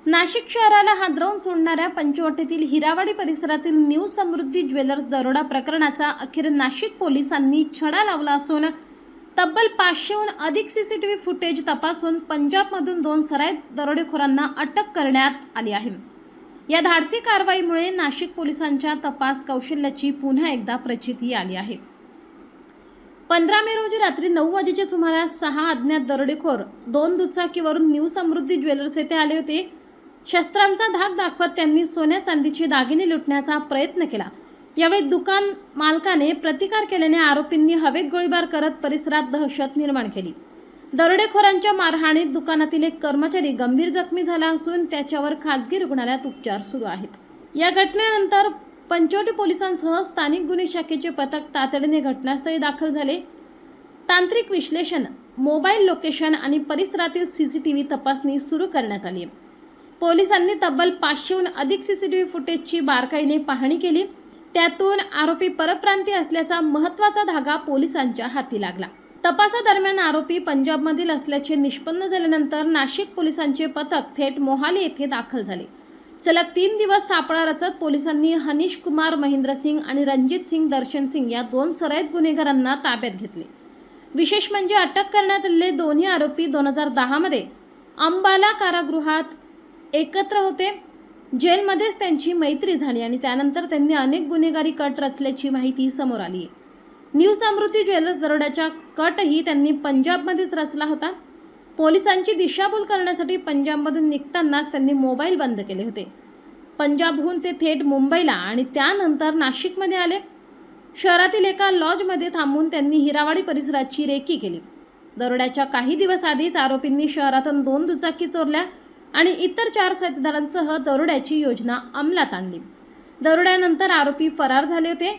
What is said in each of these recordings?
नाशिक शहराला हादरवून सोडणाऱ्या पंचवटीतील हिरावाडी परिसरातील न्यू समृद्धी ज्वेलर्स दरोडा प्रकरणाचा अखेर नाशिक पोलिसांनी छडा लावला असून तब्बल 500हून अधिक सीसीटीव्ही फुटेज तपासून पंजाबमधून 2 सराईत दरोडेखोरांना अटक करण्यात आली आहे। या धाडसी कारवाईमुळे नाशिक पोलिसांच्या तपास कौशल्याची पुन्हा एकदा प्रचिती आली आहे। 15 मे रोजी रात्री 9 वाजेच्या सुमारास 6 अज्ञात दरोडेखोर 2 दुचाकीवरून न्यू समृद्धी ज्वेलर्स येथे आले होते। शस्त्रांचा धाक दाखवत त्यांनी सोन्या चांदीचे दागिने लुटण्याचा प्रयत्न केला। यावेळी दुकान मालकाने प्रतिकार केल्याने आरोपींनी हवेत गोळीबार करत परिसरात दहशत निर्माण केली। दरोडेखोरांच्या मारहाणीत दुकानातील एक कर्मचारी गंभीर जखमी झाला असून त्याच्यावर खासगी रुग्णालयात उपचार सुरू आहेत। या घटनेनंतर पंचवटी पोलिसांसह स्थानिक गुन्हे शाखेचे पथक तातडीने घटनास्थळी दाखल झाले। तांत्रिक विश्लेषण, मोबाईल लोकेशन आणि परिसरातील सीसीटीव्ही तपासणी सुरू करण्यात आली। पोलिसांनी तब्बल 500हून अधिक सीसीटीव्ही फुटेजची बारकाईने पाहणी केली। त्यातून आरोपी परप्रांतीय असल्याचा महत्त्वाचा धागा पोलिसांच्या हाती लागला। तपासादरम्यान आरोपी पंजाबमधील असल्याचे निष्पन्न झाल्यानंतर नाशिक पोलिसांचे पथक थेट मोहाली येथे दाखल झाले। सलग 3 दिवस सापळा रचत पोलिसांनी हनीश कुमार महेंद्रसिंग आणि रणजित सिंग दर्शनसिंग या 2 सराईत गुन्हेगारांना ताब्यात घेतले। विशेष म्हणजे अटक करण्यात आलेले दोन्ही आरोपी 2010 मध्ये अंबाला कारागृहात एकत्र होते। जेलमध्येच त्यांची मैत्री झाली आणि त्यानंतर त्यांनी अनेक गुन्हेगारी कट रचल्याची माहिती समोर आली आहे। न्यू समृद्धी ज्वेलर्स दरोड्याचा कटही त्यांनी पंजाबमध्येच रचला होता। पोलिसांची दिशाभूल करण्यासाठी पंजाबमधून निघतानाच त्यांनी मोबाईल बंद केले होते। पंजाबहून ते थेट मुंबईला आणि त्यानंतर नाशिकमध्ये आले। शहरातील एका लॉजमध्ये थांबून त्यांनी हिरावाडी परिसराची रेकी केली। दरोड्याच्या काही दिवस आधीच आरोपींनी शहरातून 2 दुचाकी चोरल्या आणि इतर 4 साथीदारांसह दरोड्याची योजना अंमलात आणली। दरोड्यानंतर आरोपी फरार झाले होते।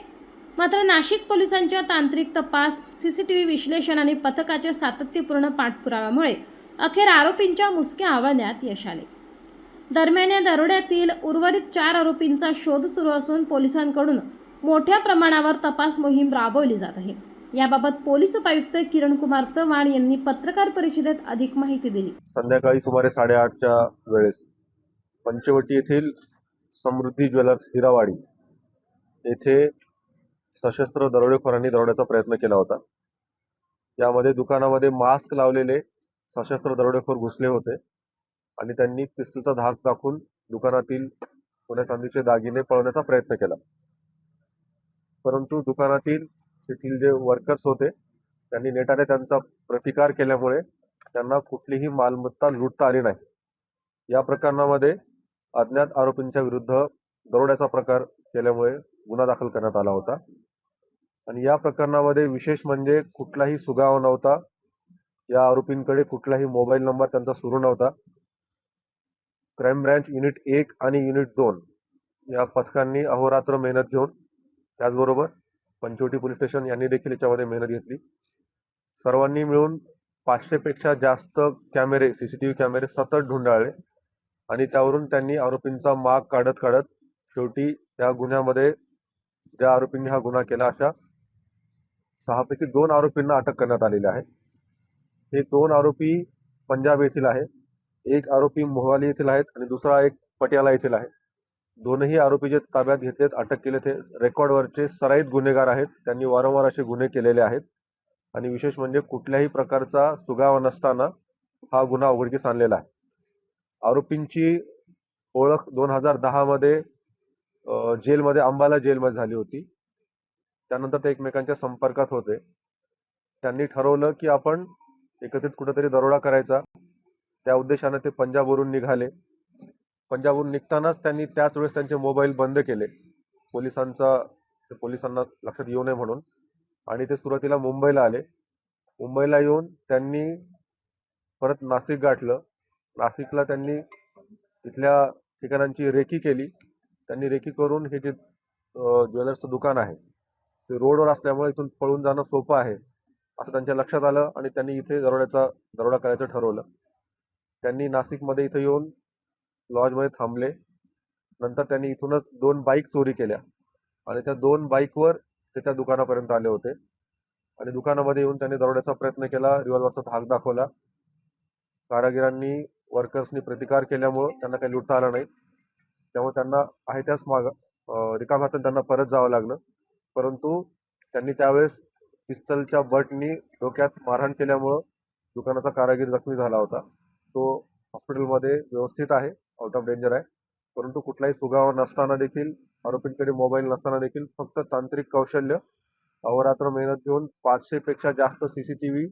मात्र नाशिक पोलिसांच्या तांत्रिक तपास, सीसीटीव्ही विश्लेषण आणि पथकाच्या सातत्यपूर्ण पाठपुराव्यामुळे अखेर आरोपींच्या मुसक्या आवळण्यात यश आले। दरम्यान या दरोड्यातील उर्वरित 4 आरोपींचा शोध सुरू असून पोलिसांकडून मोठ्या प्रमाणावर तपास मोहीम राबवली जात आहे। याबाबत पोलीस उपायुक्त किरण कुमार चव्हाण यांनी पत्रकार परिषदेत अधिक माहिती दिली। संध्याकाळी सुमारे 8:30च्या वेळेस पंचवटी येथील समृद्धी ज्वेलर्स हिरावाडी येथे सशस्त्र दरोडेखोरांनी दरोड्याचा प्रयत्न केला होता। यामध्ये दुकानामध्ये मास्क लावलेले सशस्त्र दरोडेखोर घुसले होते आणि त्यांनी पिस्तूलचा धाक दाखवून दुकानातील सोन्या चांदीचे दागिने पळवण्याचा प्रयत्न केला। परंतु दुकानातील तेथील जे वर्कर्स होते त्यांनी नेटाने त्यांचा प्रतिकार केल्यामुळे त्यांना कुठलीही मालमत्ता लुटता आली नाही। या प्रकरणामध्ये अज्ञात आरोपींच्या विरुद्ध दरोड्याचा प्रकार केल्यामुळे गुन्हा दाखल करण्यात आला होता आणि या प्रकरणामध्ये विशेष म्हणजे कुठलाही सुगावा नव्हता। या आरोपींकडे कुठलाही मोबाईल नंबर त्यांचा सुरू नव्हता। क्राइम ब्रांच युनिट 1 आणि युनिट 2 या पथकांनी अहोरात्र मेहनत घेऊन, त्याचबरोबर पंचवटी पोलीस स्टेशन यांनी देखील याच्यामध्ये मेहनत घेतली। सर्वांनी मिळून 500 पेक्षा जास्त कॅमेरे, सीसीटीव्ही कॅमेरे सतत ढुंडाळले आणि त्यावरून त्यांनी आरोपींचा माग काढत शेवटी या गुन्ह्यामध्ये ज्या आरोपींनी हा गुन्हा केला अशा 6 पैकी 2 आरोपींना अटक करण्यात आलेली आहे। हे 2 आरोपी पंजाब येथील आहे, एक आरोपी मोहाली येथील आहेत आणि दुसरा एक पटियाला येथील आहे। दोनही आरोपी जे ताब्यात घेतलेत, अटक केले ते रेकॉर्डवरचे सराईत गुन्हेगार आहेत। त्यांनी वारंवार असे गुन्हे केलेले आहेत आणि विशेष म्हणजे कुठल्याही प्रकारचा सुगावा नसताना हा गुन्हा उघडकीस आणलेला आहे। आरोपींची ओळख 2010 मध्ये जेलमध्ये, अंबाला जेलमध्ये झाली होती। त्यानंतर ते एकमेकांच्या संपर्कात होते। त्यांनी ठरवलं की आपण एकत्रित कुठेतरी दरोडा करायचा। त्या उद्देशाने ते पंजाबवरून निघाले। पंजाबवरून निघतानाच त्यांनी त्याच वेळेस त्यांचे मोबाईल बंद केले पोलिसांना लक्षात येऊ नये म्हणून, आणि ते सुरुवातीला मुंबईला आले। मुंबईला येऊन त्यांनी परत नाशिक गाठलं। नाशिकला त्यांनी इथल्या ठिकाणांची रेकी केली। त्यांनी रेकी करून हे जे ज्वेलर्सचं दुकान आहे ते रोडवर असल्यामुळे इथून पळून जाणं सोपं आहे असं त्यांच्या लक्षात आलं आणि त्यांनी इथे दरोडा करायचं ठरवलं। त्यांनी नाशिकमध्ये इथे येऊन लॉजमध्ये थांबले। नंतर त्यांनी इथूनच 2 बाईक चोरी केल्या आणि त्या 2 बाईकवर ते त्या दुकानापर्यंत आले होते आणि दुकानामध्ये येऊन त्यांनी दरोड्याचा प्रयत्न केला। रिव्हॉल्वरचा धाक दाखवला। कारागिरांनी वर्कर्सनी प्रतिकार केल्यामुळं त्यांना काही लुटता आलं नाही. त्यामुळे त्यांना आहे त्याच रिकाम्या हाताने त्यांना परत जावं लागलं. परंतु त्यांनी त्यावेळेस पिस्तलच्या बटनी डोक्यात मारहाण केल्यामुळं दुकानाचा कारागीर जखमी झाला होता. तो हॉस्पिटलमध्ये व्यवस्थित आहे, आउट ऑफ डेंजर आहे. परंतु कुठलाही सुगावा नसताना देखील, आरोपींकडे मोबाईल नसताना देखील फक्त तांत्रिक कौशल्य, अहोरात्र मेहनत घेऊन 500 पेक्षा जास्त CCTV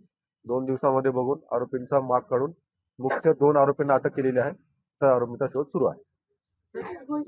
2 दिवसामध्ये बघून आरोपींचा माग काढून मुख्य 2 आरोपींना अटक केलेली आहे. तर आरोपीचा शोध सुरू आहे.